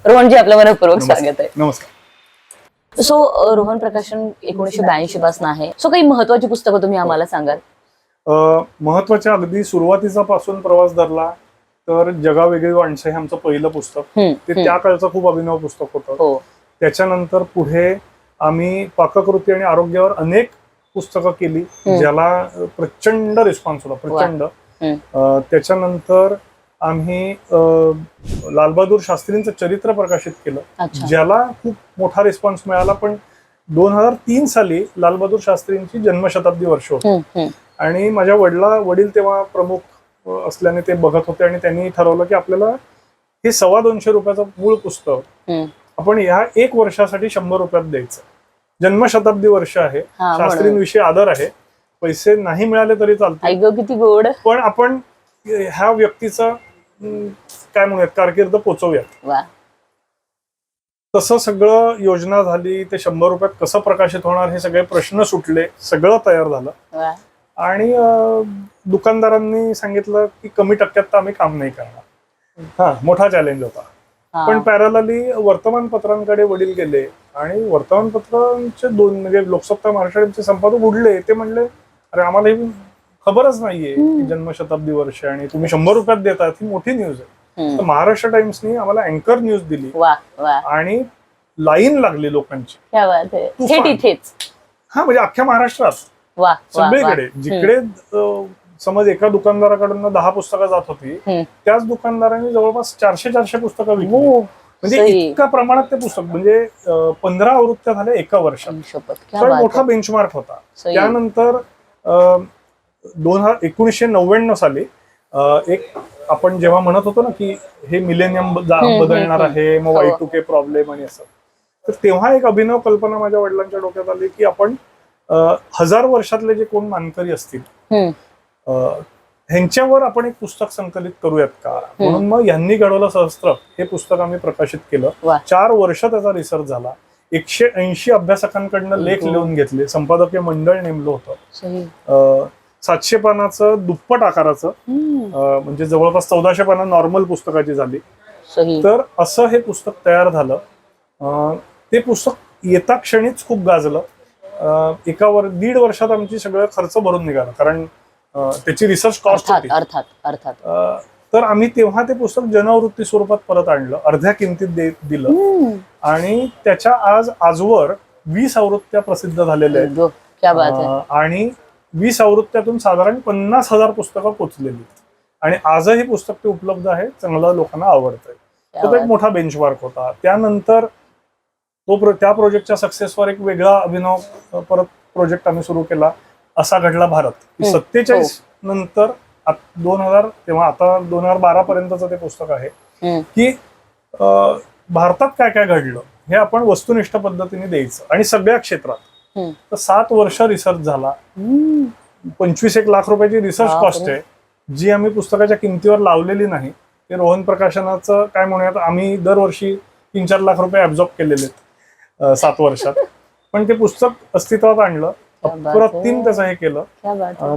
रोहनजी, आपलं मनपूर्वक स्वागत आहे. नमस्कार. सो रोहन प्रकाशन 1982 पासून आहे. सो काही महत्वाची पुस्तकं तुम्ही आम्हाला सांगाल? महत्वाच्या अगदी सुरुवातीचा पासून प्रवास धरला तर जगा वेगळी माणसं हे आमचं पहिलं पुस्तक. ते त्या काळचं खूप अभिनव पुस्तक होतं. त्याच्यानंतर पुढे आम्ही पाककृती आणि आरोग्यावर अनेक पुस्तकं केली, ज्याला प्रचंड रिस्पॉन्स होता, प्रचंड. त्याच्यानंतर आम्ही लालबहादूर शास्त्रींचं चरित्र प्रकाशित केलं, ज्याला खूप मोठा रिस्पॉन्स मिळाला. पण 2003 साली लालबहादूर शास्त्रींची जन्मशताब्दी वर्ष होती आणि माझ्या वडील तेव्हा प्रमुख असल्याने ते बघत होते आणि त्यांनी ठरवलं की आपल्याला हे 250 रुपयाचं मूळ पुस्तक आपण ह्या 1 वर्षासाठी 100 रुपयात द्यायचं. जन्मशताब्दी वर्ष आहे, शास्त्रींविषयी आदर आहे, पैसे नाही मिळाले तरी चालते, किती गोड. पण आपण ह्या व्यक्तीचं काय म्हणूयात कारकीर्द पोचवूयात. तसं सगळं योजना झाली. ते 100 रुपयात कसं प्रकाशित होणार हे सगळे प्रश्न सुटले, सगळं तयार झालं आणि दुकानदारांनी सांगितलं की कमी टक्क्यात तर आम्ही काम नाही करणार. मोठा चॅलेंज होता. पण पॅरलली वर्तमानपत्रांकडे वडील गेले आणि वर्तमानपत्रांचे 2 म्हणजे लोकसत्ता महाराष्ट्राचे संपादक उडले. ते म्हणले अरे आम्हाला ही खबरच नाहीये की जन्मशताब्दी वर्ष आणि तुम्ही 100 रुपयात देतात, ही मोठी न्यूज आहे. तर महाराष्ट्र टाइम्सनी आम्हाला अँकर न्यूज दिली आणि लाईन लागली लोकांची. म्हणजे अख्ख्या महाराष्ट्रात सगळीकडे जिकडे समज एका दुकानदाराकडून 10 पुस्तकं जात होती, त्याच दुकानदारांनी जवळपास 400 पुस्तकं विकली. म्हणजे इतक्या प्रमाणात ते पुस्तक, म्हणजे 15 आवृत्त्या झाल्या एका वर्षात. तर मोठा बेंचमार्क होता. त्यानंतर 1999 साली एक आपण जेव्हा म्हणत होतो ना की हे मिलेनियम बदलणार आहे, मग Y2K प्रॉब्लेम आणि असं, तर तेव्हा एक अभिनव कल्पना माझ्या वडिलांच्या डोक्यात आली की आपण 1000 वर्षातले जे कोण मानकरी असतील ह्यांच्यावर आपण एक पुस्तक संकलित करूयात का. म्हणून मग यांनी घडवलं सहस्त्र हे पुस्तक आम्ही प्रकाशित केलं. 4 वर्ष त्याचा रिसर्च झाला. 180 अभ्यासकांकडनं लेख लिहून घेतले, संपादकीय मंडळ नेमलं होतं. 700 पानाचं दुप्पट आकाराचं, म्हणजे जवळपास 1400 पानं नॉर्मल पुस्तकाची झाली. तर असं हे पुस्तक तयार झालं. ते पुस्तक येता क्षणीच खूप गाजलं. 1.5 वर्षात आमची सगळं खर्च भरून निघाला, कारण त्याची रिसर्च कॉस्ट होती. तर आम्ही तेव्हा ते पुस्तक जनआवृत्ती स्वरूपात परत आणलं, अर्ध्या किमतीत दिलं आणि त्याच्या आजवर 20 आवृत्त्या प्रसिद्ध झालेल्या आहेत आणि 20 आवृत्त्यातून साधारण 50,000 पुस्तकं पोचलेली आणि आजही पुस्तक ते उपलब्ध आहे, चांगलं लोकांना आवडतंय. तो एक मोठा बेंचमार्क होता. त्यानंतर त्या प्रोजेक्टच्या सक्सेसवर एक वेगळा अभिनव परत प्रोजेक्ट आम्ही सुरू केला, असा घडला भारत. 47 नंतर 2000 तेव्हा आता 2012 पर्यंतचं ते पुस्तक आहे की भारतात काय काय घडलं हे आपण वस्तुनिष्ठ पद्धतीने द्यायचं आणि सगळ्या क्षेत्रात. तर 7 वर्ष रिसर्च झाला. 25-1 लाख रुपयाची रिसर्च कॉस्ट आहे, जी आम्ही पुस्तकाच्या किमतीवर लावलेली नाही. ते रोहन प्रकाशनाचं काय म्हणूयात, आम्ही दरवर्षी 3-4 लाख रुपये ऍब्झॉर्ब केलेले आहेत 7 वर्षात. पण ते पुस्तक अस्तित्वात आणलं, अप्रतिम त्याचं हे केलं.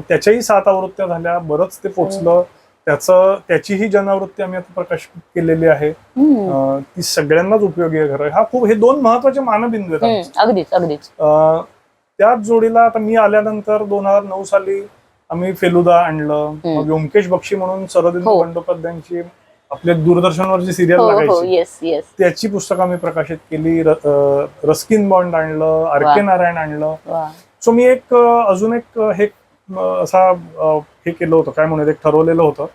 त्याच्याही 7 आवृत्त्या झाल्या, बरंच ते पोचलं. त्याचीही जनआवृत्ती आम्ही आता प्रकाशित केलेली आहे. ती सगळ्यांनाच उपयोगी आहे. हे 2 महत्वाचे मानबिंदू आहेत. अगदीच. त्याच जोडीला आता मी आल्यानंतर 2009 साली आम्ही फेलुदा आणलं. मग व्यंकेश बक्षी म्हणून शरदिंदू बंडोपाध्यायांची आपल्या दूरदर्शनवरची सिरियल लागायची, त्याची पुस्तकं आम्ही प्रकाशित केली. रस्किन बॉन्ड आणलं, आर.के. नारायण आणलं. सो मी अजून एक हे असा हे केलं होतं, काय म्हणून एक ठरवलेलं होतं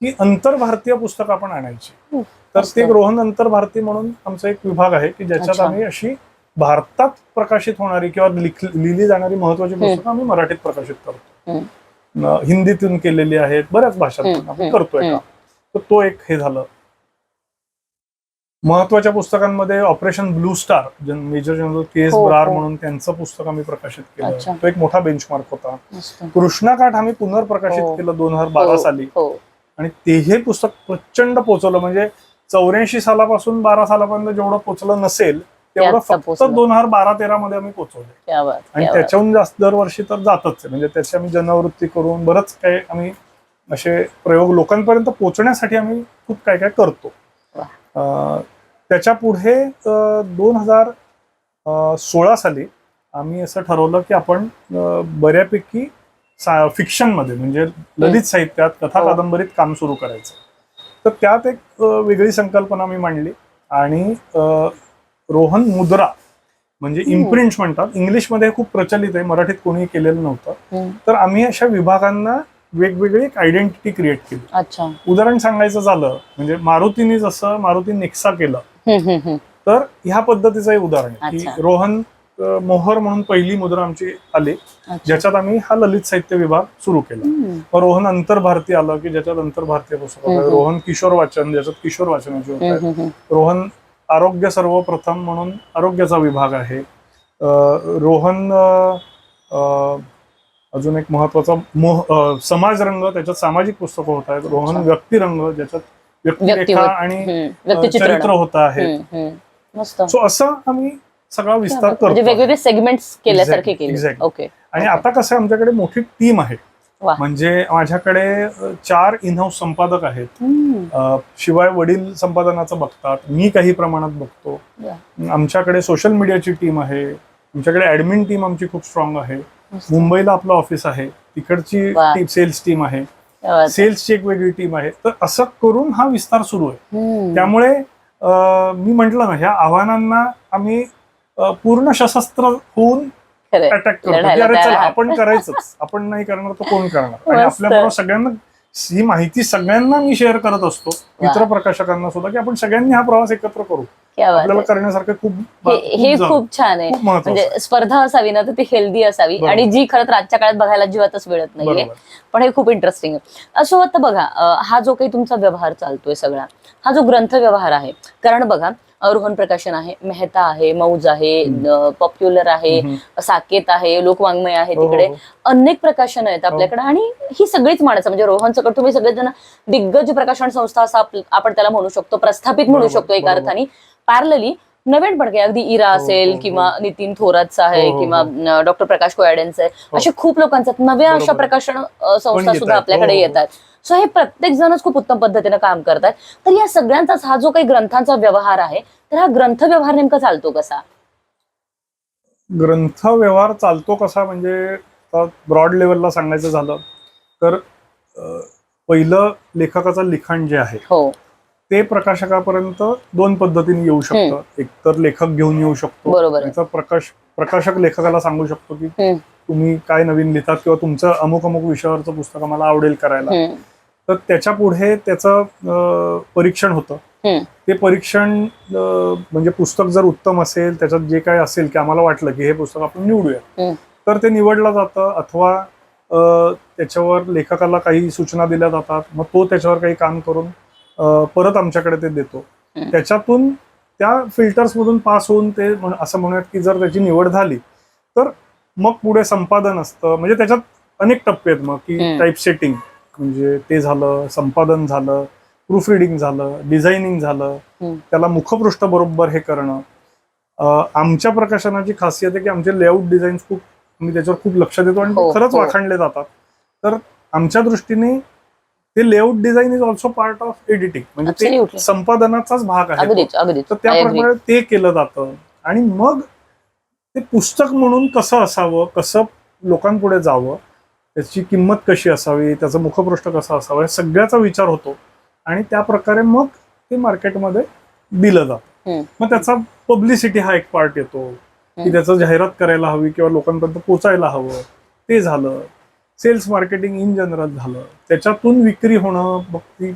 की अंतर्भारतीय पुस्तक आपण आणायची. तर ते रोहन अंतर्भारती म्हणून आमचा एक विभाग आहे की ज्याच्यात आम्ही अशी भारतात प्रकाशित होणारी किंवा लिहिली जाणारी महत्वाची पुस्तकं आम्ही मराठीत प्रकाशित करतो. हिंदीतून केलेली आहेत, बऱ्याच भाषांतून आपण करतोय का. तर तो एक हे झालं. महत्वाच्या पुस्तकांमध्ये Operation Blue Star, Major General K S. Brar म्हणून त्यांचं पुस्तक आम्ही प्रकाशित केलं. तो एक मोठा बेंचमार्क होता. कृष्णाकाठ आम्ही पुनर्प्रकाशित केलं 2012 साली आणि तेही पुस्तक प्रचंड पोचवलं. म्हणजे 84 सालापासून 12 सालापर्यंत जेवढं पोचलं नसेल तेवढं फक्त 2012-13 मध्ये आम्ही पोचवले आणि त्याच्याहून जास्त दरवर्षी तर जातच. म्हणजे त्याची आम्ही जनआवृत्ती करून बरंच काही आम्ही असे प्रयोग लोकांपर्यंत पोहोचण्यासाठी आम्ही खूप काय काय करतो. त्याच्या पुढे 2016 साली आम्ही असं ठरवलं की आपण बऱ्यापैकी फिक्शन मध्ये म्हणजे ललित साहित्यात कथा कादंबरीत काम सुरू करायचं. तर त्यात एक वेगळी संकल्पना मी मांडली आणि रोहन मुद्रा म्हणजे इम्प्रिंट्स म्हणतात, इंग्लिशमध्ये खूप प्रचलित आहे, मराठीत कोणी केलेलं नव्हतं. तर आम्ही अशा विभागांना वेगवेगळी एक आयडेंटिटी क्रिएट केली. अच्छा. उदाहरण सांगायचं झालं म्हणजे मारुतीने जसं मारुती नेक्सा केलं, तर ह्या पद्धतीचं एक उदाहरण आहे की रोहन मोहर म्हणून पहिली मुद्रा आमची आली, ज्याच्यात आम्ही हा ललित साहित्य विभाग सुरू केला. मग रोहन अंतर्भारती आलं की ज्याच्यात अंतर्भारतीय पुस्तक, रोहन किशोर वाचन ज्याच्यात किशोर वाचनाची होत आहेत, रोहन आरोग्य सर्वप्रथम म्हणून आरोग्याचा विभाग आहे, रोहन अजून एक महत्वाचा समाज रंग त्याच्यात सामाजिक पुस्तकं होत आहेत, रोहन व्यक्तिरंग ज्याच्यात व्यक्तिरेखा आणि चरित्र होत आहे. सो असं आम्ही सगळा विस्तार करतो, वेगवेगळे सेगमेंट्स केल्यासारखे केले. ओके. आणि आता कसं आमच्याकडे मोठी टीम आहे, म्हणजे माझ्याकडे 4 इन-हाऊस संपादक आहेत, शिवाय वडील संपादनाचं बघतात, मी काही प्रमाणात बघतो. आमच्याकडे सोशल मीडियाची टीम आहे, आमच्याकडे ऍडमिन टीम आमची खूप स्ट्रॉंग आहे, मुंबईला आपलं ऑफिस आहे, तिकडची सेल्स टीम आहे, सेल्सची एक वेगळी टीम आहे. तर असं करून हा विस्तार सुरू आहे. त्यामुळे मी म्हंटल ना, ह्या आव्हानांना आम्ही पूर्ण सशस्त्र होऊन अटॅक करतो. अरे चला आपण करायचंच, आपण नाही करणार तर कोण करणार. आणि आपल्याबरोबर सगळ्यांना ही माहिती सगळ्यांना मी शेअर करत असतो, मित्र प्रकाशकांना सुद्धा, की आपण सगळ्यांनी हा प्रवास एकत्र करू. आपल्याला करण्यासारखं खूप हे खूप छान आहे. म्हणजे स्पर्धा असावी ना तर ती हेल्दी असावी, आणि जी खरं तर आजच्या काळात बघायला जीवातच मिळत नाहीये. पण हे खूप इंटरेस्टिंग आहे. असं होतं बघा, हा जो काही तुमचा व्यवहार चालतोय सगळा, हा जो ग्रंथ व्यवहार आहे, कारण बघा रोहन प्रकाशन आहे, मेहता आहे, मौज आहे, पॉप्युलर आहे, साकेत आहे, लोकवाङ्मय आहे, तिकडे अनेक प्रकाशन आहेत आपल्याकडे. आणि ही सगळीच माणसं म्हणजे रोहनचं तुम्ही सगळेजण दिग्गज प्रकाशन संस्था असं आपण त्याला म्हणू शकतो, प्रस्थापित म्हणू शकतो एका अर्थाने. पॅरलली नवीन पण काही अगदी इरा असेल किंवा नितीन थोरातचा आहे किंवा डॉक्टर प्रकाश कोयाडेंचं आहे, असे खूप लोकांचे नव्या अशा प्रकाशन संस्था सुद्धा आपल्याकडे येतात. सो हे प्रत्येक जणच खूप उत्तम पद्धतीने काम करतात. तर या सगळ्यांचाच हा जो काही ग्रंथांचा व्यवहार आहे, तर हा ग्रंथ व्यवहार नेमका चालतो कसा? ग्रंथ व्यवहार चालतो कसा म्हणजे ब्रॉड लेवलला सांगायचं झालं तर पहिलं लेखकाचं लिखाण जे आहे ते प्रकाशकापर्यंत 2 पद्धतीने येऊ शकतं. एक तर लेखक घेऊन येऊ शकतो, त्याचा प्रकाशक लेखकाला सांगू शकतो की तुम्ही काय नवीन लिहितात किंवा तुमचं अमुक अमुक विषयावरचं पुस्तक मला आवडेल करायला. तर त्याच्या पुढे त्याचं परीक्षण होतं. ते परीक्षण म्हणजे पुस्तक जर उत्तम असेल, त्याच्यात जे काय असेल की आम्हाला वाटलं की हे पुस्तक आपण निवडूया, तर ते निवडलं जातं. अथवा त्याच्यावर लेखकाला काही सूचना दिल्या जातात, मग तो त्याच्यावर काही काम करून परत आमच्याकडे ते देतो. त्याच्यातून त्या फिल्टर्स मधून पास होऊन ते असं म्हणूयात की जर त्याची निवड झाली तर मग पुढे संपादन असतं. म्हणजे त्याच्यात अनेक टप्पे आहेत मग, की टाईप सेटिंग म्हणजे ते झालं, संपादन झालं, प्रूफ रिडिंग झालं, डिझायनिंग झालं, त्याला मुखपृष्ठ बरोबर हे करणं. आमच्या प्रकाशनाची खासियत आहे की आमचे लेआउट डिझाईन खूप, आम्ही त्याच्यावर खूप लक्ष देतो आणि ते खरंच वाखाणले जातात. तर आमच्या दृष्टीने ते layout design is also part of editing, म्हणजे ते संपादनाचाच भाग आहे. तर त्याप्रमाणे ते केलं जातं. आणि मग ते पुस्तक म्हणून कसं असावं, कसं लोकांपुढे जावं, त्याची किंमत कशी असावी, त्याचं मुखपृष्ठ कसं असावं, या सगळ्याचा विचार होतो. आणि त्या प्रकारे मग ते मार्केटमध्ये दिलं जातं. मग त्याचा पब्लिसिटी हा एक पार्ट येतो की त्याचं जाहिरात करायला हवी किंवा लोकांपर्यंत पोचायला हवं, ते झालं. सेल्स मार्केटिंग इन जनरल झालं, त्याच्यातून विक्री होणं, मग ती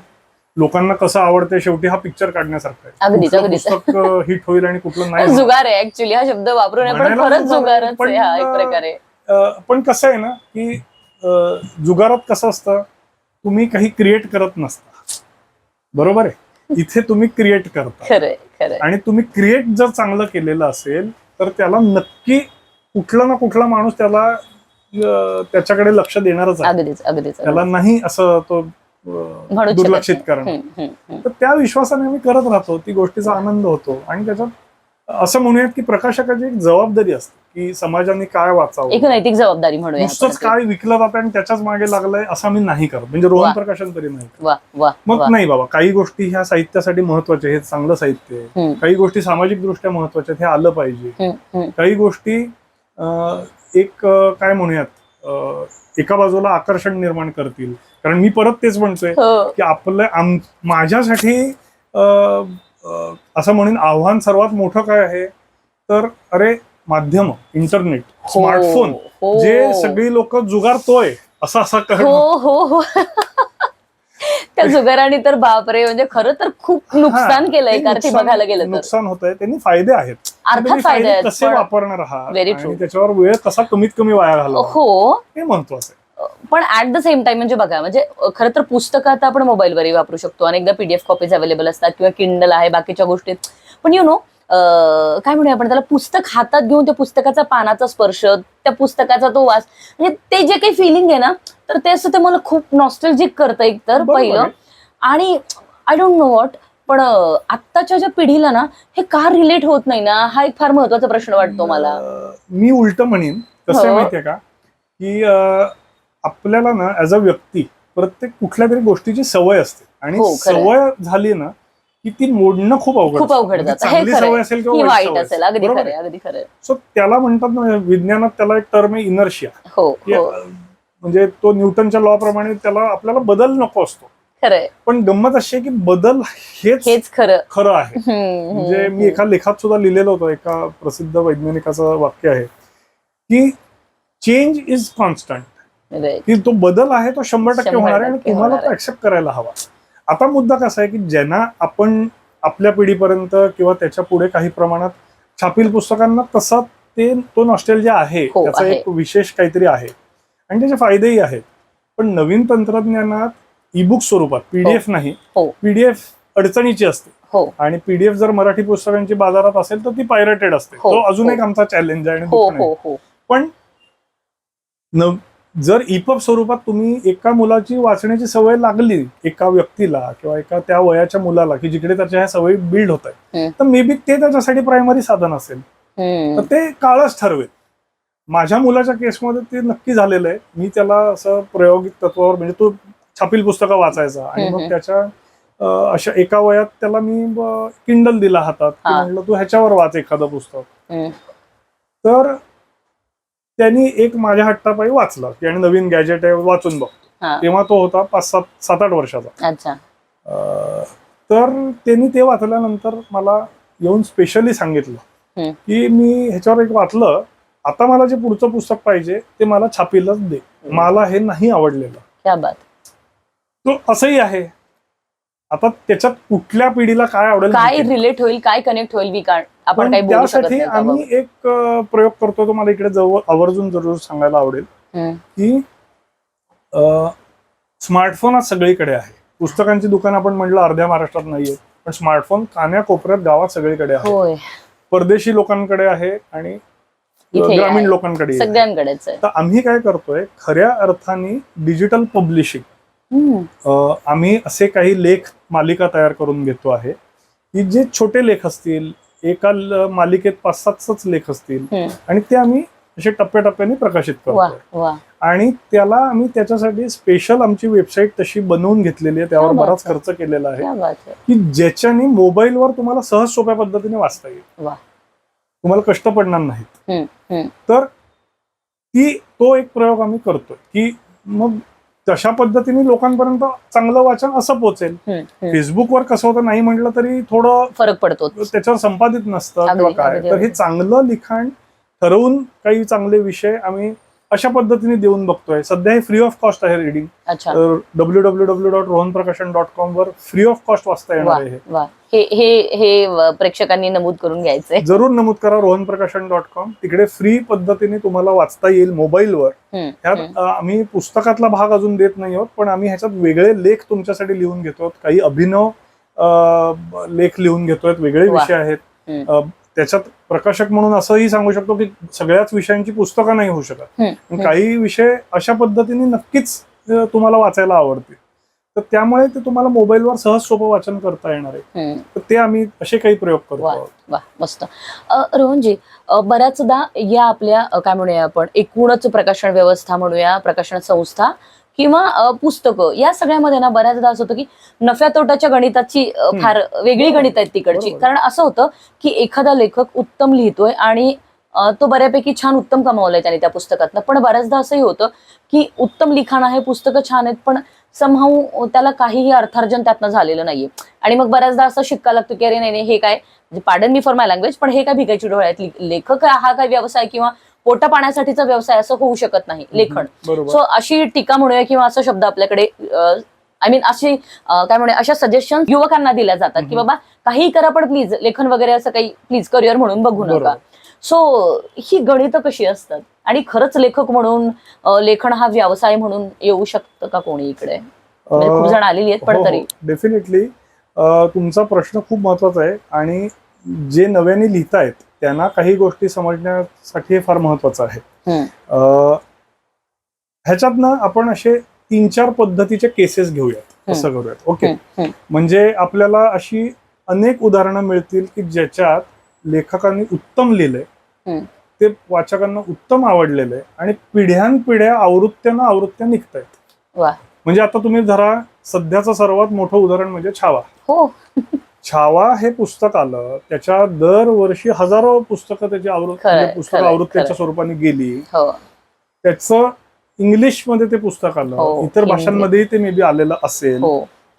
लोकांना कसं आवडते, शेवटी हा पिक्चर काढण्यासारखा आहे. पुस्तक हिट होईल आणि कुठलं नाही. जुगार आहे ऍक्च्युअली हा शब्द वापरून, पण कसं आहे ना की जुगारात कसं असतं, तुम्ही काही क्रिएट करत नसता, बरोबर आहे. इथे तुम्ही क्रिएट करता, आणि तुम्ही क्रिएट जर चांगलं केलेलं असेल तर त्याला नक्की कुठला ना कुठला माणूस त्याच्याकडे लक्ष देणारच आहे. त्याला नाही असं तो दुर्लक्षित करणं. तर त्या विश्वासाने आम्ही करत राहतो, ती गोष्टीचा आनंद होतो आणि त्याच्यात असं म्हणूयात की प्रकाशकाची एक जबाबदारी असते की समाजाने काय वाचावं, एक नैतिक जबाबदारी म्हणूया नुसतंच काय विकलं जातं आणि त्याच्याच मागे लागलंय असं आम्ही नाही करत, म्हणजे रोहन प्रकाशन तरी नाही करत. वा वा मग नाही बाबा, काही गोष्टी ह्या साहित्यासाठी महत्वाच्या, हे चांगलं साहित्य आहे, काही गोष्टी सामाजिक दृष्ट्या महत्वाच्या, हे आलं पाहिजे, काही गोष्टी एक काय म्हणूयात एका बाजूला आकर्षण निर्माण करतील. कारण मी परत तेच म्हणतोय की आपलं माझ्यासाठी असं म्हणून आव्हान सर्वात मोठं काय आहे तर अरे माध्यम, इंटरनेट, स्मार्टफोन, जे सगळी लोक जुगारतोय असं करणं. त्या जुगाराने तर बापरे, म्हणजे खरं तर खूप नुकसान केलंय एका अर्थी बघायला गेलं तर. नुकसान होत आहे, त्यांनी फायदे आहेत, अर्थात फायदे आहेत, कसे वापरणार आहात आणि त्याच्यावर वेळ कसा कमीत कमी वाया घालवा हे महत्वाचं आहे. पण ऍट द सेम टाइम म्हणजे बघा, म्हणजे खरं तर पुस्तकं आता आपण मोबाईलवरही वापरू शकतो, अनेकदा PDF कॉपीज अवेलेबल असतात किंवा किंडल आहे, बाकीच्या गोष्टी, पण यु नो काय म्हणूया आपण त्याला, पुस्तक हातात घेऊन त्या पुस्तकाचा पानाचा स्पर्श, त्या पुस्तकाचा तो वास, म्हणजे ते जे काही फिलिंग आहे ना, तर ते असं ते मला खूप नॉस्टॅल्जिक करतं एकतर पहिलं. आणि आय डोंट नो व्हॉट, पण आत्ताच्या ज्या पिढीला ना हे का रिलेट होत नाही ना, हा एक फार महत्वाचा प्रश्न वाटतो मला. मी उलट म्हणेन कसं माहितीये का, की आपल्याला ना ऍज अ व्यक्ती प्रत्येक कुठल्या तरी गोष्टीची सवय असते आणि सवय झाली ना की ती मोडणं खूप अवघड जातं. चांगली सवय असेल किंवा वाईट असेल, अगदी खरं. सो त्याला म्हणतात ना विज्ञानात, त्याला एक टर्म आहे इनर्शिया. म्हणजे तो न्यूटनच्या लॉ प्रमाणे त्याला आपल्याला बदल नको असतो. खरंय. पण गंमत अशी आहे की बदल हेच खरं आहे. म्हणजे मी एका लेखात सुद्धा लिहिलेलं होतं, एका प्रसिद्ध वैज्ञानिकाचं वाक्य आहे की चेंज इज कॉन्स्टंट, की तो बदल आहे तो 100% होणार आहे आणि तुम्हाला तो ऍक्सेप्ट करायला हवा. आता मुद्दा कसा आहे की ज्यांना आपण आपल्या पिढीपर्यंत किंवा त्याच्या पुढे काही प्रमाणात छापील पुस्तकांना तसा तो नॉस्टॅल्जिया आहे, त्याचा एक विशेष काहीतरी आहे आणि त्याचे फायदेही आहेत. पण नवीन तंत्रज्ञानात ईबुक स्वरूपात, PDF नाही, PDF अडचणीची असते आणि PDF जर मराठी पुस्तकांची बाजारात असेल तर ती पायरेटेड असते. तो अजून एक आमचा चॅलेंज आहे. पण जर EPUB स्वरूपात तुम्ही एका मुलाची वाचण्याची सवय लागली, एका व्यक्तीला किंवा एका त्या वयाच्या मुलाला की जिकडे त्याच्या ह्या सवयी बिल्ड होत आहेत, तर मे बी ते त्याच्यासाठी प्रायमरी साधन असेल, तर ते काळच ठरवेल. माझ्या मुलाच्या केसमध्ये ते नक्की झालेलं आहे. मी त्याला असं प्रायोगिक तत्वावर, म्हणजे तो छापील पुस्तकं वाचायचा आणि मग त्याच्या अशा एका वयात त्याला मी किंडल दिला हातात, म्हणलं तू ह्याच्यावर वाच एखादं पुस्तक. तर त्यांनी एक माझ्या हट्टापायी वाचला आणि नवीन गॅजेट आहे वाचून बघतो, तेव्हा तो होता 5-7-8 वर्षाचा. तर त्यांनी ते वाचल्यानंतर मला येऊन स्पेशली सांगितलं की मी ह्याच्यावर एक वाचलं, आता मला जे पुढचं पुस्तक पाहिजे ते मला छापीलच दे, मला हे नाही आवडलेलं. क्या बात. तो असंही आहे. आता त्याच्यात कुठल्या पिढीला काय आवडेल, काय रिलेट होईल, काय कनेक्ट होईल, आपण काही बोलू शकत नाही. त्यासाठी आम्ही एक प्रयोग करतो, तो मला इकडे आवर्जून जरूर सांगायला आवडेल की स्मार्टफोन आज सगळीकडे आहे. पुस्तकांची दुकान आपण म्हणलं अर्ध्या महाराष्ट्रात नाहीये, पण स्मार्टफोन कान्याकोपऱ्यात गावात सगळीकडे आहे. परदेशी लोकांकडे आहे आणि ग्रामीण लोकांकडे सगळ्यांकडेच आहे. तर आम्ही काय करतोय, खऱ्या अर्थाने डिजिटल पब्लिशिंग, आम्ही असे काही लेख मालिका तयार करून घेतो आहे की जे छोटे लेख असतील, एका मालिकेत 5-7 लेख असतील आणि ते आम्ही असे टप्प्याटप्प्याने प्रकाशित करतो. आणि त्याला आम्ही त्याच्यासाठी स्पेशल आमची वेबसाईट तशी बनवून घेतलेली आहे, त्यावर बराच खर्च केलेला आहे की ज्याच्याने मोबाईलवर तुम्हाला सहज सोप्या पद्धतीने वाचता येईल, तुम्हाला कष्ट पडणार नाहीत. तर तो एक प्रयोग आम्ही करतोय की मग तशा पद्धतीने लोकांपर्यंत चांगलं वाचन असं पोहोचेल. फेसबुकवर कसं होतं, नाही म्हटलं तरी थोडं फरक पडतो, त्याच्यावर संपादित नसतं किंवा काय. तर हे चांगलं लिखाण ठरवून काही चांगले विषय आम्ही अशा पद्धतीने देऊन बघतोय. सध्या हे फ्री ऑफ कॉस्ट आहे reading. www.rohanprakasan.com were free of cost वाचता येणार आहे. हे प्रेक्षकांनी नमूद करून घ्यायचंय, जरूर नमूद करा. rohanprakasan.com, तिकडे फ्री पद्धतीने तुम्हाला वाचता येईल मोबाईलवर. ह्यात आम्ही पुस्तकातला भाग अजून देत नाही आहोत, पण आम्ही ह्याच्यात वेगळे लेख तुमच्यासाठी लिहून घेतो, काही अभिनव लेख लिहून घेतोय, वेगळे विषय आहेत. त्याच्यात प्रकाशक म्हणून असंही सांगू शकतो की सगळ्याच विषयांची पुस्तकं नाही होऊ शकत, काही विषय अशा पद्धतीने नक्कीच तुम्हाला वाचायला आवडतील. तर त्यामुळे ते तुम्हाला मोबाईलवर सहज सोपं वाचन करता येणार आहे. तर ते आम्ही असे काही प्रयोग करतो. वा मस्त. रोहनजी, बऱ्याचदा या आपल्या काय म्हणूया आपण एकूणच प्रकाशन व्यवस्था म्हणूया, प्रकाशन संस्था किंवा पुस्तकं या सगळ्यामध्ये ना बऱ्याचदा असं होतं की नफ्या तोट्याच्या गणिताची फार वेगळी गणित आहेत तिकडची. कारण असं होतं की एखादा लेखक उत्तम लिहितोय आणि तो बऱ्यापैकी छान उत्तम कमावलाय त्याने त्या पुस्तकातनं, पण बऱ्याचदा असंही होतं की उत्तम लिखाण आहे, पुस्तकं छान आहेत, पण समहाऊ त्याला काहीही अर्थार्जन त्यातनं झालेलं नाहीये. आणि मग बऱ्याचदा असं शिक्का लागतो की अरे नाही हे काय, म्हणजे pardon me for my language, पण हे काय भिकायची डोळ्यातली लेखक हा काय व्यवसाय किंवा पोटा पाण्यासाठीचा व्यवसाय असं होऊ शकत नाही लेखन. सो अशी टीका म्हणूया किंवा असा शब्द आपल्याकडे आय मीन अशी काय म्हणूया अशा सजेशन युवकांना दिल्या जातात की बाबा काही करा पण प्लीज लेखन वगैरे असं काही प्लीज करिअर म्हणून बघू नका. सो ही गणितं कशी असतात आणि खरंच लेखक म्हणून लेखन हा व्यवसाय म्हणून येऊ शकतं का कोणी इकडे? म्हणजे खूप जण आलेली आहेत पण तरी. डेफिनेटली तुमचा प्रश्न खूप महत्वाचा आहे आणि जे नव्याने लिहितायत त्यांना काही गोष्टी समजण्यासाठी फार महत्वाचं आहे. ह्याच्यातनं आपण असे 3-4 पद्धतीचे केसेस घेऊयात, असं करूयात. ओके, म्हणजे आपल्याला अशी अनेक उदाहरणं मिळतील की ज्याच्यात लेखकांनी उत्तम लिहिलंय, ते वाचकांना उत्तम आवडलेलं आहे आणि पिढ्यानपिढ्या आवृत्त्या निघतायत. म्हणजे आता तुम्ही धरा सध्याचं सर्वात मोठं उदाहरण म्हणजे छावा. छावा हे पुस्तक आलं, त्याच्या दरवर्षी हजारो पुस्तकं त्याची आवृत्तीच्या स्वरूपाने गेली. त्याचं इंग्लिशमध्ये ते पुस्तक आलं, इतर भाषांमध्येही ते मे बी आलेलं असेल.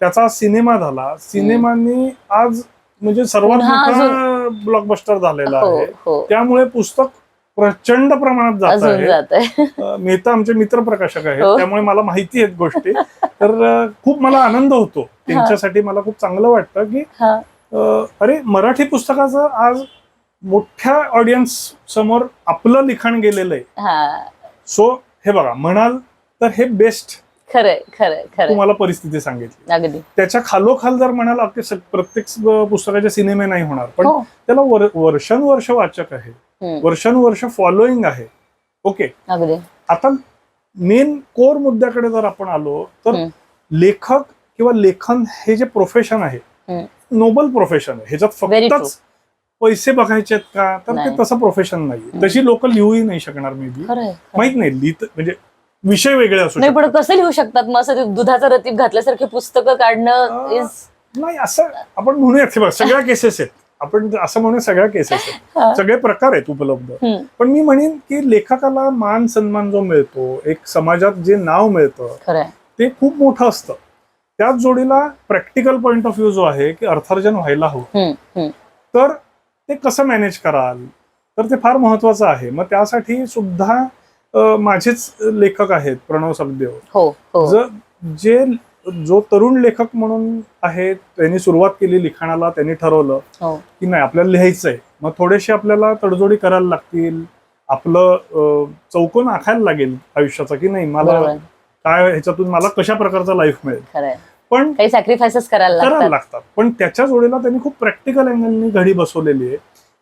त्याचा सिनेमा झाला, सिनेमांनी आज म्हणजे सर्वात मोठा ब्लॉकबस्टर झालेला आहे. त्यामुळे पुस्तक प्रचंड प्रमाणात जात आहे. मेहता आमचे मित्र प्रकाशक आहेत, त्यामुळे मला माहिती आहेत गोष्टी. तर खूप मला आनंद होतो त्यांच्यासाठी. मला खूप चांगलं वाटतं की अरे मराठी पुस्तकाचं आज मोठ्या ऑडियन्स समोर आपलं लिखाण गेलेलं आहे. सो हे बघा, म्हणाल तर हे बेस्ट खरंय तुम्हाला परिस्थिती सांगितली. त्याच्या खालोखाल जर म्हणाल प्रत्येक पुस्तकाचे सिनेमे नाही होणार, पण त्याला वर्षानुवर्ष वाचक आहे, वर्षानुवर्ष फॉलोईंग आहे. ओके, आता मेन कोर मुद्द्याकडे जर आपण आलो तर लेखक किंवा लेखन हे जे प्रोफेशन आहे, नोबल प्रोफेशन आहे. ह्याच्यात फक्तच पैसे बघायचे आहेत का, तर ते तसं प्रोफेशन नाही. तशी लोक लिहूही नाही शकणार मे बी, माहित नाही. लिहित म्हणजे विषय वेगळे असू नाही, पण कसं लिहू शकतात मग असं दुधाचा रतीब घातल्यासारखे पुस्तकं काढणं नाही, असं आपण म्हणूयात. सगळ्या केसेस आहेत, आपण असं म्हणूया सगळ्या केसेस आहेत, सगळे प्रकार आहेत उपलब्ध. पण मी म्हणेन की लेखकाला मान सन्मान जो मिळतो, एक समाजात जे नाव मिळतं ते खूप मोठं असतं. त्याच जोडीला प्रॅक्टिकल पॉइंट ऑफ व्ह्यू जो आहे की अर्थार्जन व्हायला हवं, तर ते कसं मॅनेज कराल, तर ते फार महत्वाचं आहे. मग त्यासाठी सुद्धा माझेच लेखक आहेत, प्रणव सखदेव, जो तरुण लेखक म्हणून आहे. त्यांनी सुरुवात केली लिखाणाला, त्यांनी ठरवलं की नाही आपल्याला लिहायचंय, मग थोडेसे आपल्याला तडजोडी करायला लागतील, आपलं चौकोन आखायला लागेल आयुष्याचा की नाही मला काय ह्याच्यातून मला कशा प्रकारचा लाईफ मिळेल, पण काही सॅक्रिफायसेस करायला लागतात. पण त्याच्या जोडीला त्यांनी खूप प्रॅक्टिकल अँगलनी घडी बसवलेली आहे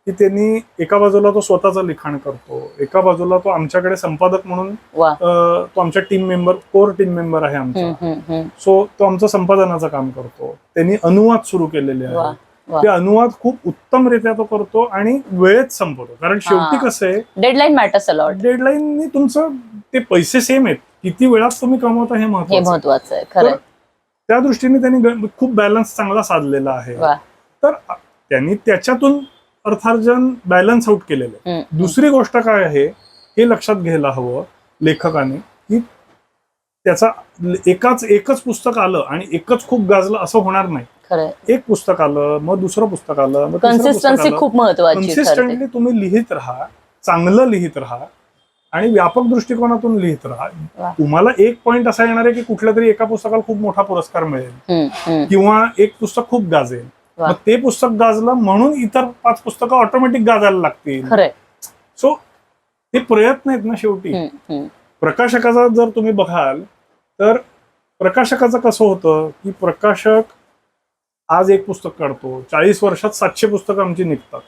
की त्यांनी एका बाजूला तो स्वतःचं लिखाण करतो, एका बाजूला तो आमच्याकडे संपादक म्हणून तो आमच्या team member, core team member आहे आमचा. सो तो आमचं संपादनाचं काम करतो. त्यांनी अनुवाद सुरू केलेले आहे, ते अनुवाद खूप उत्तमरित्या तो करतो आणि वेळेत संपवतो. कारण शेवटी कसं आहे, deadline matters a lot. Deadline तुमचं ते पैसे सेम आहेत, किती वेळात तुम्ही कमवता हे महत्वाचं आहे. त्या दृष्टीने त्यांनी खूप बॅलन्स चांगला साधलेला आहे. तर त्यांनी त्याच्यातून अर्थार्जन बॅलन्स आउट केलेलं आहे. दुसरी गोष्ट काय आहे हे लक्षात घ्यायला हवं लेखकाने, की त्याचा एकच पुस्तक आलं आणि एकच खूप गाजलं असं होणार नाही. एक पुस्तक आलं, मग दुसरं पुस्तक आलं, मग कन्सिस्टन्सी खूप महत्वाची. कन्सिस्टंटली तुम्ही लिहित राहा, चांगलं लिहित राहा आणि व्यापक दृष्टिकोनातून लिहित राहा. तुम्हाला एक पॉइंट असा येणार आहे की कुठल्या तरी एका पुस्तकाला खूप मोठा पुरस्कार मिळेल किंवा एक पुस्तक खूप गाजेल, मग ते पुस्तक गाजलं म्हणून इतर 5 पुस्तकं ऑटोमॅटिक गाजायला लागतील. सो ते प्रयत्न आहेत ना शेवटी. प्रकाशकाचा जर तुम्ही बघाल तर प्रकाशकाचं कसं होतं की प्रकाशक आज एक पुस्तक काढतो, 40 वर्षात 700 पुस्तकं आमची निघतात.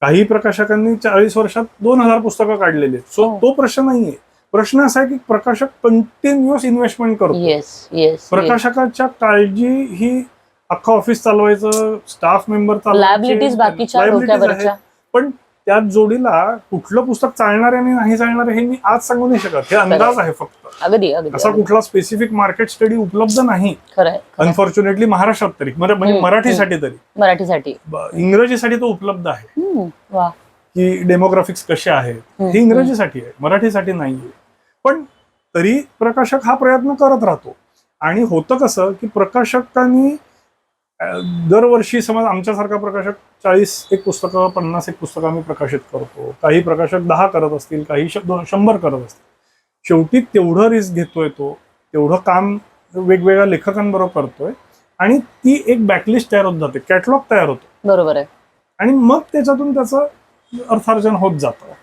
काही प्रकाशकांनी 40 वर्षात 2000 पुस्तकं काढलेली आहेत. सो तो प्रश्न नाहीये. प्रश्न असा आहे की प्रकाशक कंटिन्युअस इन्व्हेस्टमेंट करतो. Yes yes. प्रकाशकाच्या काळजी ही अख्खं ऑफिस चालवायचं, स्टाफ मेंबर लायबिलिटीज बाकीच्या डोक्यावरच्या. पण त्याच जोडीला कुठलं पुस्तक चालणार आहे आणि नाही चालणार आहे हे मी आज सांगू नाही शकत. हे अंदाज आहे फक्त. अगदी अगदी. असा कुठला स्पेसिफिक मार्केट स्टडी उपलब्ध नाही खरंय. अनफॉर्च्युनेटली महाराष्ट्रात तरी, म्हणजे मराठीसाठी तरी. मराठीसाठी. इंग्रजीसाठी तो उपलब्ध आहे. वा. की डेमोग्राफिक्स कसे आहेत हे इंग्रजीसाठी आहे, मराठीसाठी नाहीये. पण तरी प्रकाशक हा प्रयत्न करत राहतो. आणि होतं कसं की प्रकाशकांनी दरवर्षी समज आमच्यासारखा प्रकाशक 40 पुस्तकं 50 पुस्तकं आम्ही प्रकाशित करतो. काही प्रकाशक 10 करत असतील, काही 100 करत असतील. शेवटी तेवढं रिस्क घेतोय तो, तेवढं काम वेगवेगळ्या लेखकांबरोबर करतोय आणि ती एक बॅकलिस्ट तयार होत जाते, कॅटलॉग तयार होतो. बरोबर आहे. आणि मग त्याच्यातून त्याचं अर्थार्जन होत जातं.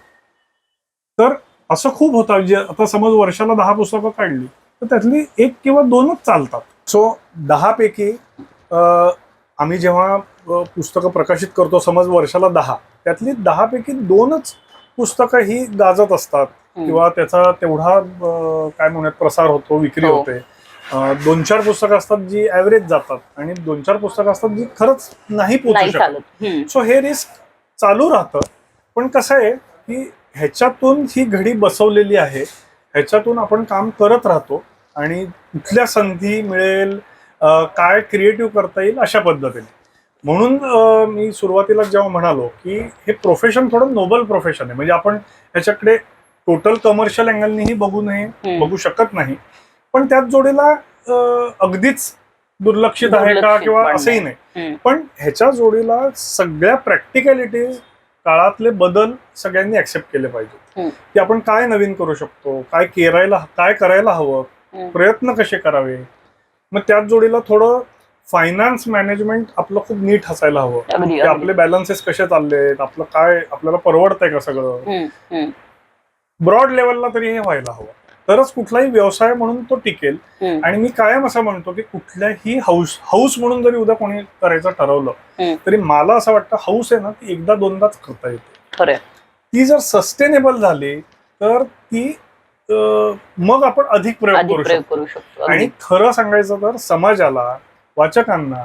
तर असं खूप होतं. जे आता समज वर्षाला 10 पुस्तकं काढली तर त्यातली 1 किंवा 2च चालतात. सो 10 पैकी आम्ही जेव्हा पुस्तकं प्रकाशित करतो, समज वर्षाला 10, त्यातली 10 पैकी 2च पुस्तकं ही गाजत असतात किंवा त्याचा तेवढा काय म्हणूयात प्रसार होतो, विक्री होते. 2-4 पुस्तकं असतात जी ऍव्हरेज जातात आणि 2-4 पुस्तकं असतात जी खरंच नाही पोहोचू शकत. सो हे रिस्क चालू राहतं. पण कसं आहे की ह्याच्यातून ही घडी बसवलेली आहे, ह्याच्यातून आपण काम करत राहतो आणि कुठल्या संधी मिळेल, काय क्रिएटिव्ह करता येईल अशा पद्धतीने. म्हणून मी सुरुवातीला जेव्हा म्हणालो की हे प्रोफेशन थोडं नोबल प्रोफेशन आहे, म्हणजे आपण ह्याच्याकडे टोटल कमर्शियल अँगलनेही बघू शकत नाही. पण त्याच जोडीला अगदीच दुर्लक्षित आहे का किंवा असंही नाही. पण ह्याच्या जोडीला सगळ्या प्रॅक्टिकॅलिटीज, काळातले बदल सगळ्यांनी ऍक्सेप्ट केले पाहिजेत. की आपण काय नवीन करू शकतो, काय करायला हवं, प्रयत्न कसे करावे. मग त्याच जोडीला थोडं फायनान्स मॅनेजमेंट आपलं खूप नीट असायला हवं. की आपले बॅलन्सेस कसे चाललेत, आपलं काय आपल्याला परवडतंय का सगळं, ब्रॉड लेवलला तरी हे व्हायला हवं. तरच कुठलाही व्यवसाय म्हणून तो टिकेल. आणि मी कायम असं म्हणतो की कुठल्याही हाऊस म्हणून जरी उद्या कोणी करायचं ठरवलं तरी मला असं वाटतं हाऊस आहे ना ती एकदा दोनदाच करता येते. ती जर सस्टेनेबल झाली तर ती मग आपण अधिक प्रयोग करू शकतो. आणि खरं सांगायचं तर समाजाला, वाचकांना,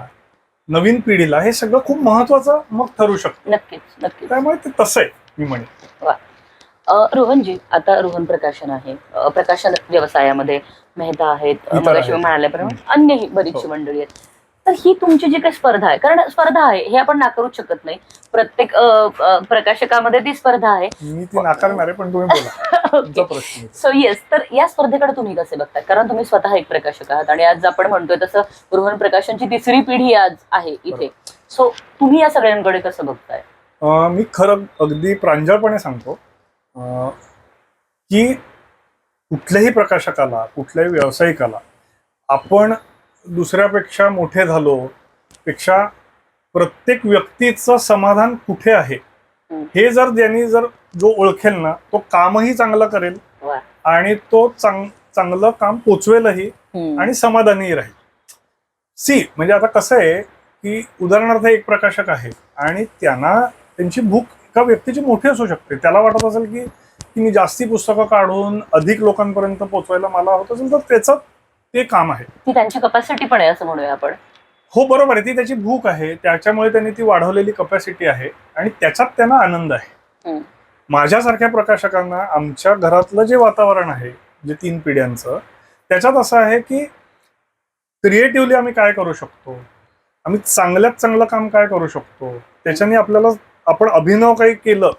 नवीन पिढीला हे सगळं खूप महत्वाचं मग ठरू शकतं. नक्कीच नक्कीच. त्यामुळे ते तसं आहे मी म्हणेन. रोहनजी, आता रोहन प्रकाशन आहे, प्रकाशन व्यवसायामध्ये मेहता आहेत, मगाशी म्हणाल्याप्रमाणे अन्यही बरीचशी मंडळी आहेत. तर ही तुमची जी काही स्पर्धा आहे, कारण स्पर्धा आहे हे आपण नाकारूच शकत नाही, प्रत्येक प्रकाशकामध्ये ती स्पर्धा आहे. मी ती नाकारणार आहे, पण तुम्ही बोला. सो येस, तर या स्पर्धेकडे तुम्ही कसे बघता? कारण तुम्ही स्वतः एक प्रकाशक आहात आणि आज आपण म्हणतोय तसं रोहन प्रकाशनची 3री पिढी आज आहे इथे. सो तुम्ही या सगळ्यांकडे कसं बघताय? मी खरं अगदी प्रांजळपणे सांगतो की कुठल्याही प्रकाशकाला, कुठल्याही व्यावसायिकाला आपण दुसऱ्यापेक्षा मोठे झालो पेक्षा प्रत्येक व्यक्तीचं समाधान कुठे आहे हे जर जो ओळखेल ना तो कामही चांगलं करेल आणि तो चांगलं काम पोचवेलही आणि समाधानी राहील. म्हणजे आता कसं आहे की उदाहरणार्थ एक प्रकाशक आहे आणि त्यांची भूक एका व्यक्तीची मोठी असू शकते. त्याला वाटत असेल की मी जास्ती पुस्तकं काढून अधिक लोकांपर्यंत पोहोचवायला मला होत असेल तर त्याचं ते काम आहे. ती त्यांची कपॅसिटी पण आहे असं म्हणूया आपण. हो बरोबर आहे, ती त्याची भूक आहे, त्याच्यामुळे त्यांनी ती वाढवलेली कपॅसिटी आहे आणि त्याच्यात त्यांना आनंद आहे. माझ्यासारख्या प्रकाशकांना आमच्या घरातलं जे वातावरण आहे, जे 3 पिढ्यांचं, त्याच्यात असं आहे की क्रिएटिव्हली आम्ही काय करू शकतो, आम्ही चांगल्यात चांगलं काम काय करू शकतो, त्याच्याने आपण अभिनव काही केलं.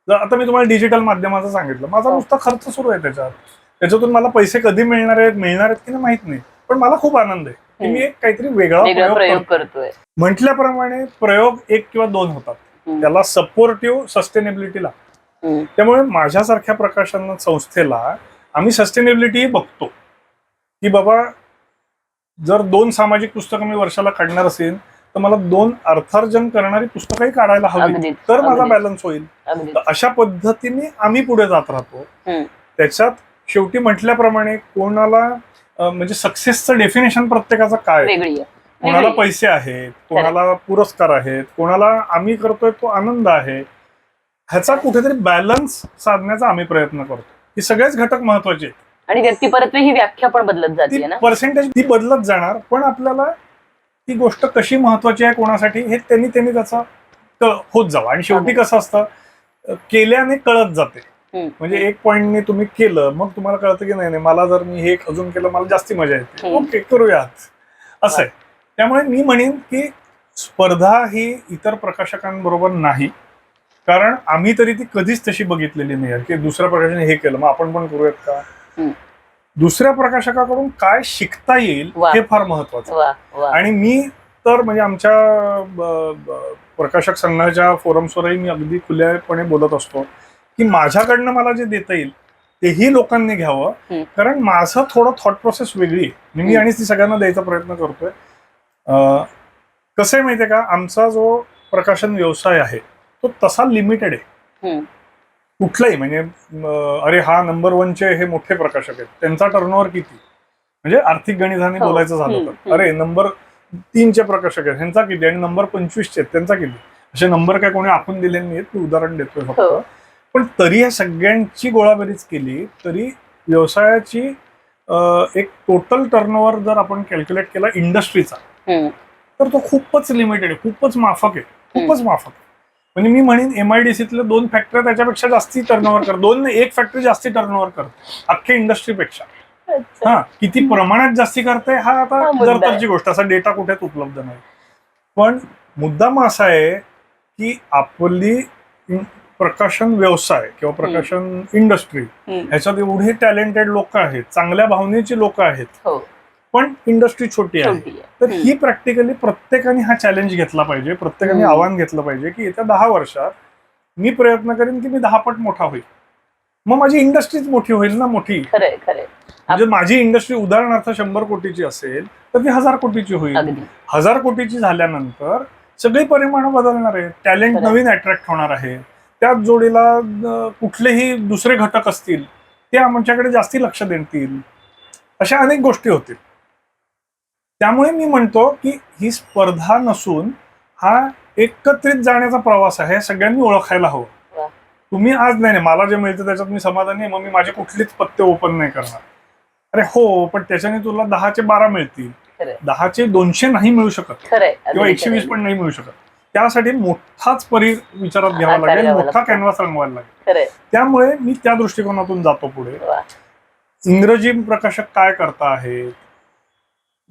आता मी तुम्हाला डिजिटल माध्यमाचं सांगितलं, माझा नुसता खर्च सुरू आहे त्याच्यातून मला पैसे कधी मिळणार आहेत की नाही माहित नाही, पण मला खूप आनंद आहे की मी एक काहीतरी वेगळा प्रयोग करतोय. म्हटल्याप्रमाणे प्रयोग 1 किंवा 2 होतात, त्याला सपोर्टिव्ह सस्टेनेबिलिटी लागते. त्यामुळे माझ्यासारख्या प्रकाशन संस्थेला आम्ही सस्टेनेबिलिटी बघतो की बाबा जर 2 सामाजिक पुस्तकं मी वर्षाला काढणार असेल तर मला 2 अर्थार्जन करणारी पुस्तकंही काढायला हवी, तर माझा बॅलन्स होईल. अशा पद्धतीने आम्ही पुढे जात राहतो. त्याच्यात शेवटी म्हटल्याप्रमाणे कोणाला म्हणजे सक्सेसचं डेफिनेशन प्रत्येकाचं काय, कोणाला पैसे आहेत, कोणाला पुरस्कार आहेत, कोणाला आम्ही करतोय तो आनंद आहे, ह्याचा कुठेतरी बॅलन्स साधण्याचा आम्ही प्रयत्न करतो. की सगळेच घटक महत्वाचे आहेत. आणि व्यक्तिपरत्वे ही व्याख्या पण बदलत जाते ना, पर्सेंटेज ती बदलत जाणार, पण आपल्याला ती गोष्ट कशी महत्वाची आहे कोणासाठी हे त्यांनी त्याचा होत जावं. आणि शेवटी कसं असतं, केल्याने कळत जाते. म्हणजे एक पॉइंटने तुम्ही केलं, मग तुम्हाला कळतं की नाही मला जर मी हे अजून केलं मला जास्ती मजा येते, ओके करूयात, असं आहे. त्यामुळे मी म्हणेन की स्पर्धा ही इतर प्रकाशकांबरोबर नाही, कारण आम्ही तरी ती कधीच तशी बघितलेली नाही की दुसऱ्या प्रकाशकाने हे केलं मग आपण पण करूयात का. दुसऱ्या प्रकाशकाकडून काय शिकता येईल हे फार महत्वाचं. आणि मी तर म्हणजे आमच्या प्रकाशक संघाच्या फोरम्सवरही मी अगदी खुलेपणे बोलत असतो की माझ्याकडनं मला जे देता येईल तेही लोकांनी घ्यावं, कारण माझं थोडं थॉट प्रोसेस वेगळी आहे. मी आणि ती सगळ्यांना द्यायचा प्रयत्न करतोय. कसं आहे माहितीये का, आमचा जो प्रकाशन व्यवसाय आहे तो तसा लिमिटेड आहे. कुठलाही म्हणजे अरे हा नंबर 1चे हे मोठे प्रकाशक आहेत, त्यांचा टर्नओव्हर किती, म्हणजे आर्थिक गणिताने बोलायचं झालं तर अरे नंबर 3चे प्रकाशक आहेत ह्यांचा किती, आणि नंबर 25चे आहेत त्यांचा किती, असे नंबर काय कोणी आपण दिलेले नाहीत, मी उदाहरण देतोय फक्त. पण तरी या सगळ्यांची गोळाबेरीज केली तरी व्यवसायाची एक टोटल टर्नओव्हर जर आपण कॅल्क्युलेट केला इंडस्ट्रीचा तर तो खूपच लिमिटेड आहे, खूपच माफक आहे, खूपच माफक आहे. म्हणजे मी म्हणेन MIDCतल्या 2 फॅक्टऱ्या त्याच्यापेक्षा जास्ती टर्नओव्हर करतात, 2 नाही 1 फॅक्टरी जास्ती टर्नओव्हर करते अख्ख्या इंडस्ट्रीपेक्षा. हा किती प्रमाणात जास्ती करते हा आता जर गोष्ट, असा डेटा कुठेच उपलब्ध नाही. पण मुद्दाम असा आहे की आपली प्रकाशन व्यवसाय किंवा प्रकाशन इंडस्ट्री ह्याच्यात एवढे टॅलेंटेड लोक आहेत, चांगल्या भावनेची लोक आहेत, पण इंडस्ट्री छोटी आहे. तर ही प्रॅक्टिकली प्रत्येकाने हा चॅलेंज घेतला पाहिजे, प्रत्येकाने आव्हान घेतलं पाहिजे की येत्या 10 वर्षात मी प्रयत्न करेन की मी 10 पट मोठा होईल, मग माझी इंडस्ट्रीच मोठी होईल ना. मोठी म्हणजे माझी इंडस्ट्री उदाहरणार्थ 100 कोटीची असेल तर ती 1000 कोटीची होईल. 1000 कोटीची झाल्यानंतर सगळी परिमाणं बदलणार आहे, टॅलेंट नवीन अट्रॅक्ट होणार आहे, त्याच जोडीला कुठलेही दुसरे घटक असतील ते आमच्याकडे जास्ती लक्ष देतील, अशा अनेक गोष्टी होतील. त्यामुळे मी म्हणतो की ही स्पर्धा नसून हा एकत्रित जाण्याचा प्रवास आहे, सगळ्यांनी ओळखायला हवं. तुम्ही आज नाही मला जे मिळतं त्याच्यात मी समाधानी आहे, मग मी माझे कुठलीच पत्ते ओपन नाही करणार. अरे हो, पण त्याच्याने तुला 10चे 12 मिळतील, 10चे 200 नाही मिळू शकत किंवा 120 पण नाही मिळू शकत. त्यासाठी मोठाच विचारात घ्यावा लागेल, मोठा कॅनव्हास रंगवायला लागेल. त्यामुळे मी त्या दृष्टिकोनातून जातो पुढे. इंग्रजी प्रकाशक काय करता आहेत,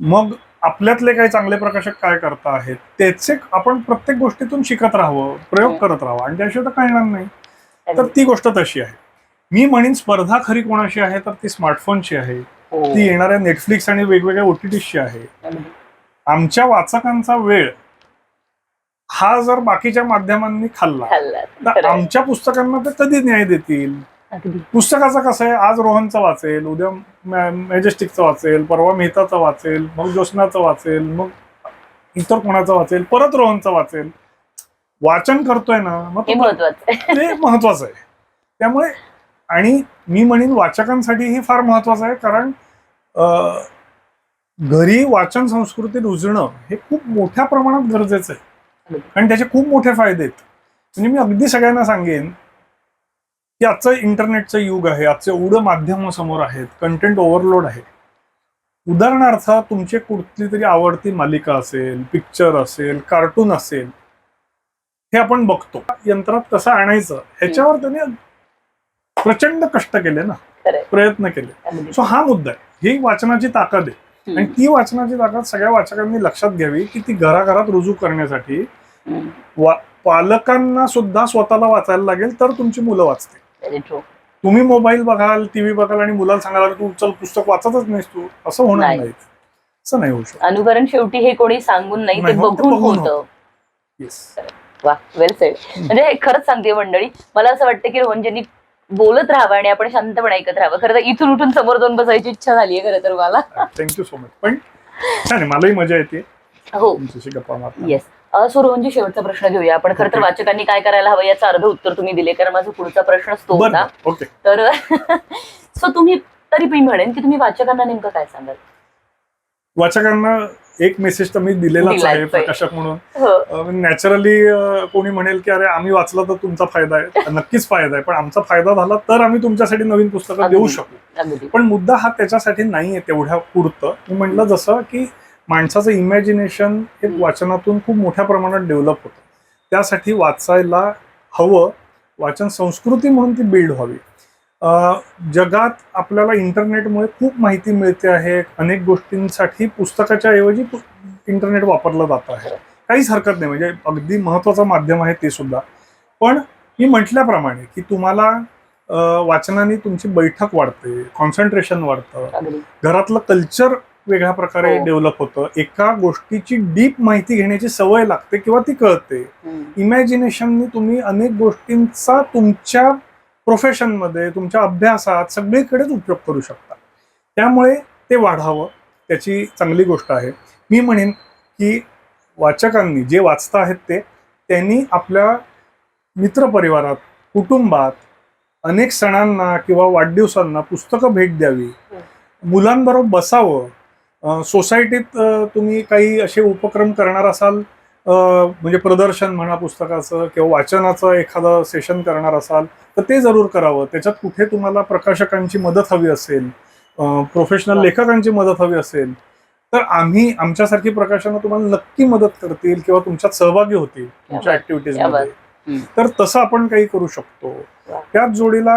मग आपल्यातले काही चांगले प्रकाशक काय करता आहेत, त्याचे आपण प्रत्येक गोष्टीतून शिकत राहावं, प्रयोग करत राहावं, आणि त्याशिवाय तर कळणार नाही. तर ती गोष्ट तशी आहे. मी म्हणेन स्पर्धा खरी कोणाशी आहे तर ती स्मार्टफोनची आहे, ती येणाऱ्या नेटफ्लिक्स आणि वेगवेगळ्या OTTची आहे. आमच्या वाचकांचा वेळ हा जर बाकीच्या माध्यमांनी खाल्ला तर आमच्या पुस्तकांना ते कधी न्याय देतील. पुस्तकाचं कसं आहे, आज रोहनचं वाचेल, उद्या मॅजेस्टिकचं वाचेल, परवा मेहताचं वाचेल, मग ज्योत्स्नाचं वाचेल, मग इतर कोणाचं वाचेल, परत रोहनचं वाचेल. वाचन करतोय ना, मग ते महत्वाचं आहे. त्यामुळे आणि मी म्हणेन वाचकांसाठी ही फार महत्वाचं आहे, कारण घरी वाचन संस्कृती रुजणं हे खूप मोठ्या प्रमाणात गरजेचं आहे, आणि त्याचे खूप मोठे फायदे आहेत. म्हणजे मी अगदी सगळ्यांना सांगेन की आजचं इंटरनेटचं युग आहे, आजचे एवढं माध्यम समोर आहेत, कंटेंट ओव्हरलोड आहे. उदाहरणार्थ तुमची कुठली तरी आवडती मालिका असेल, पिक्चर असेल, कार्टून असेल, हे आपण बघतो. यंत्रात कसं आणायचं ह्याच्यावर त्यांनी प्रचंड कष्ट केले ना, प्रयत्न केले. सो हा मुद्दा आहे, ही वाचनाची ताकद आहे, आणि ती वाचनाची ताकद सगळ्या वाचकांनी लक्षात घ्यावी की ती घराघरात रुजू करण्यासाठी पालकांना सुद्धा स्वतःला वाचायला लागेल तर तुमची मुलं वाचतील. तुम्ही मोबाईल बघाल, टीव्ही बघाल आणि मुलाला सांगाल तू चल पुस्तक वाचतच नाहीस तू, असं होणार नाही. असं नाही होऊ शकत. अनुकरण शेवटी हे कोणी सांगून नाही, ते बघून होतं. वा, वेल सेड. म्हणजे खरंच सांगते मंडळी, मला असं वाटतं की रोहनजींनी बोलत राहावं आणि आपण शांतपणे ऐकत राहावं. खरं तर इथून उठून समोर जाऊन बसायची इच्छा झाली आहे खरं तर मला. Thank you so much. पण छान, मलाही मजा येते हो गप्पा मारताना. येस. सो रोहनजी, शेवटचा प्रश्न घेऊया आपण. खरं तर वाचकांनी काय करायला हवं याचं अर्ध उत्तर तुम्ही दिले, कारण माझा पुढचा प्रश्नच तो होता. तर सो तुम्ही तरी मी म्हणेन की तुम्ही वाचकांना नेमकं काय सांगाल? वाचकांना एक मेसेज तर मी दिलेलाच आहे प्रकाशक म्हणून. नॅचरली कोणी म्हणेल की अरे आम्ही वाचलं तर तुमचा फायदा आहे, नक्कीच फायदा आहे, पण आमचा फायदा झाला तर आम्ही तुमच्यासाठी नवीन पुस्तकं देऊ शकू. पण मुद्दा हा त्याच्यासाठी नाहीये तेवढ्या पुरतं. मी म्हटलं जसं की माणसाचं इमॅजिनेशन हे वाचनातून खूप मोठ्या प्रमाणात डेव्हलप होतं. त्यासाठी वाचायला हवं, वाचन संस्कृती म्हणून ती बिल्ड व्हावी. जगात आपल्याला इंटरनेटमुळे खूप माहिती मिळते आहे. अनेक गोष्टींसाठी पुस्तकाच्या ऐवजी इंटरनेट वापरलं जात आहे. काहीच हरकत नाही, म्हणजे अगदी महत्वाचं माध्यम आहे ते सुद्धा. पण मी म्हटल्याप्रमाणे की तुम्हाला वाचनाने तुमची बैठक वाढते, कॉन्सन्ट्रेशन वाढतं, घरातलं कल्चर वेगळ्या प्रकारे डेव्हलप होतं, एका गोष्टीची डीप माहिती घेण्याची सवय लागते किंवा ती कळते. इमॅजिनेशनने तुम्ही अनेक गोष्टींचा तुमच्या प्रोफेशनमध्ये, तुमच्या अभ्यासात सगळीकडेच उपयोग करू शकता. त्यामुळे ते वाढावं, त्याची चांगली गोष्ट आहे. मी म्हणेन की वाचकांनी, जे वाचता आहेत त्यांनी आपल्या मित्रपरिवारात, कुटुंबात अनेक सणांना किंवा वाढदिवसांना पुस्तकं भेट द्यावी, मुलांबरोबर बसावं. सोसायटीत तुम्ही काही असे उपक्रम करणार असाल, म्हणजे प्रदर्शन म्हणा पुस्तकाचं किंवा वाचनाचं एखादं सेशन करणार असाल तर ते जरूर करावं. त्याच्यात कुठे तुम्हाला प्रकाशकांची मदत हवी असेल, प्रोफेशनल लेखकांची मदत हवी असेल तर आमच्यासारखी प्रकाशनं तुम्हाला नक्की मदत करतील किंवा तुमच्यात सहभागी होतील तुमच्या ऍक्टिव्हिटीजमध्ये. तर तसं आपण काही करू शकतो. त्याच जोडीला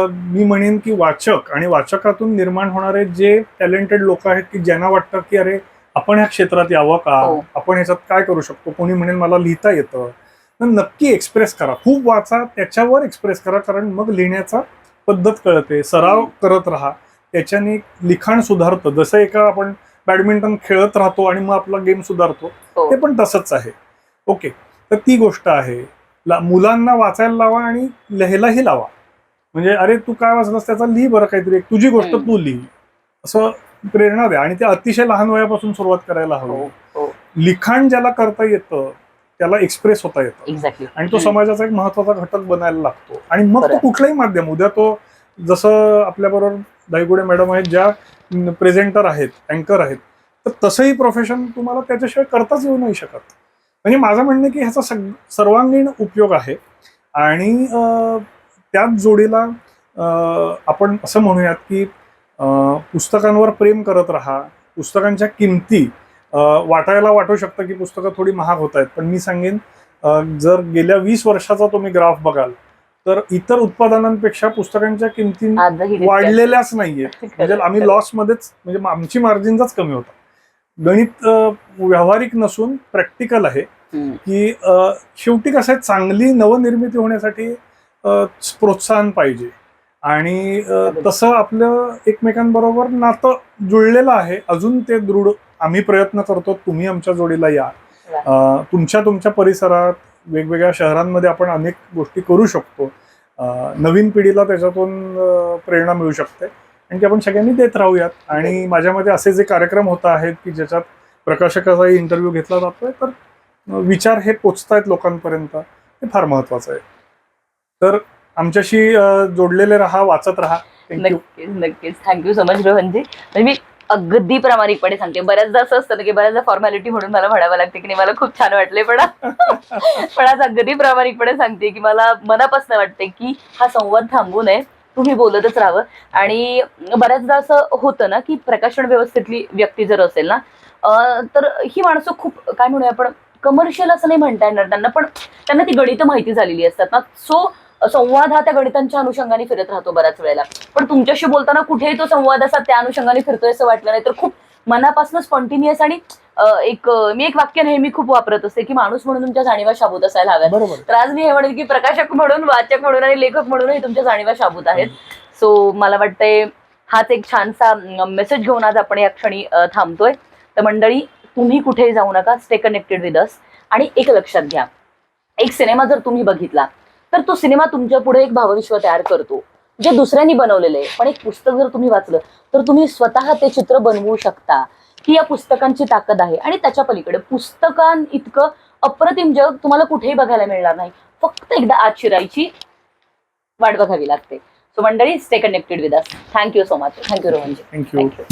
मी म्हणेन की वाचक आणि वाचकातून निर्माण होणारे जे टॅलेंटेड लोक आहेत की ज्यांना वाटतं की अरे आपण ह्या क्षेत्रात यावं का, आपण ह्याच्यात काय करू शकतो, कोणी म्हणेल मला लिहिता येतं, तर नक्की एक्सप्रेस करा, खूप वाचा, त्याच्यावर एक्सप्रेस करा. कारण मग लिहिण्याचा पद्धत कळते, सराव करत राहा, त्याच्याने लिखाण सुधारतं. जसं एका आपण बॅडमिंटन खेळत राहतो आणि मग आपला गेम सुधारतो, ते पण तसंच आहे. ओके, तर ती गोष्ट आहे. मुलांना वाचायला लावा आणि लिहायलाही लावा. म्हणजे अरे तू काय वाचलंस त्याचा लिही बरं काहीतरी, तुझी गोष्ट तू लिही, असं प्रेरणा द्या. आणि ते अतिशय लहान वयापासून सुरुवात करायला हवी. लिखाण ज्याला करता येतं त्याला एक्सप्रेस होता येतं आणि तो समाजाचा एक महत्वाचा घटक बनायला लागतो. आणि मग तो कुठलाही माध्यम, उद्या तो जसं आपल्याबरोबर दाईगुडे मॅडम आहेत ज्या प्रेझेंटर आहेत, अँकर आहेत, तर तसंही प्रोफेशन तुम्हाला त्याच्याशिवाय करताच येऊ नाही शकत. म्हणजे माझं म्हणणं की ह्याचा सर्वांगीण उपयोग आहे. आणि त्याच जोडीला आपण असं म्हणूयात की पुस्तकांवर प्रेम करत राहा. पुस्तकांच्या किमती वाटायला वाटू शकतं की पुस्तकं थोडी महाग होत आहेत, पण मी सांगेन जर गेल्या 20 वर्षाचा तुम्ही ग्राफ बघाल तर इतर उत्पादनांपेक्षा पुस्तकांच्या किमती वाढलेल्याच नाहीयेत. म्हणजे आम्ही लॉसमध्येच, म्हणजे आमची मार्जिनच कमी होता. गणित व्यावहारिक नसून प्रॅक्टिकल आहे की शेवटी कसं आहे, चांगली नवनिर्मिती होण्यासाठी प्रोत्साहन पाहिजे. आणि तसं आपलं एकमेकांबरोबर नातं जुळलेलं आहे, अजून ते दृढ आम्ही प्रयत्न करतो. तुम्ही आमच्या जोडीला या. तुमच्या परिसरात वेगवेगळ्या शहरांमध्ये आपण अनेक गोष्टी करू शकतो. नवीन पिढीला त्याच्यातून प्रेरणा मिळू शकते आणि ती आपण सगळ्यांनी देत राहूयात. आणि माझ्यामध्ये असे जे कार्यक्रम होत आहेत की ज्याच्यात प्रकाशकाचाही इंटरव्ह्यू घेतला जातोय, तर विचार हे पोचतायत लोकांपर्यंत, हे फार महत्वाचं आहे. तर आमच्याशी जोडलेले राहा, वाचत राहा. नक्कीच नक्कीच. Thank you so much Rohanji. मी अगदी प्रामाणिकपणे सांगते, बऱ्याचदा असं असतं ना की बऱ्याचदा फॉर्मॅलिटी म्हणून मला म्हणावं लागते की नाही, मला खूप छान वाटले, पण आज अगदी प्रामाणिकपणे सांगते की मला मनापासून वाटते की हा संवाद थांबू नये, तुम्ही बोलतच राहावं. आणि बऱ्याचदा असं होतं ना की प्रकाशन व्यवस्थेतली व्यक्ती जर असेल ना, तर ही माणसं खूप काय म्हणूया आपण, कमर्शियल असं नाही म्हणता येणार त्यांना, पण त्यांना ती गणितं माहिती झालेली असतात ना. सो संवाद हा त्या गणितांच्या अनुषंगाने फिरत राहतो बऱ्याच वेळेला. पण तुमच्याशी बोलताना कुठेही तो संवाद असा त्या अनुषंगाने फिरतोय असं वाटलं नाही, तर खूप मनापासून स्पॉन्टिनियस. आणि मी एक वाक्य नेहमी खूप वापरत असते की माणूस म्हणून तुमच्या जाणीवा शाबूत असायला हव्यात. तर आज मी हे म्हणेन की प्रकाशक म्हणून, वाचक म्हणून आणि लेखक म्हणूनही तुमच्या जाणीवा शाबूत आहेत. सो मला वाटतंय हाच एक छानसा मेसेज घेऊन आज आपण या क्षणी थांबतोय. तर मंडळी, तुम्ही कुठेही जाऊ नका, स्टे कनेक्टेड विथ अस. आणि एक लक्षात घ्या, एक सिनेमा जर तुम्ही बघितला तर तो सिनेमा तुमच्या पुढे एक भावविश्व तयार करतो जे दुसऱ्यांनी बनवलेलं आहे. पण एक पुस्तक जर तुम्ही वाचलं तर तुम्ही स्वतः ते चित्र बनवू शकता. ही या पुस्तकांची ताकद आहे. आणि त्याच्या पलीकडे पुस्तकां इतकं अप्रतिम जग तुम्हाला कुठेही बघायला मिळणार नाही. फक्त एकदा आत शिरायची वाट बघावी लागते. सो मंडळी, stay connected with us. Thank you so much. Thank you Rohanji. Thank you.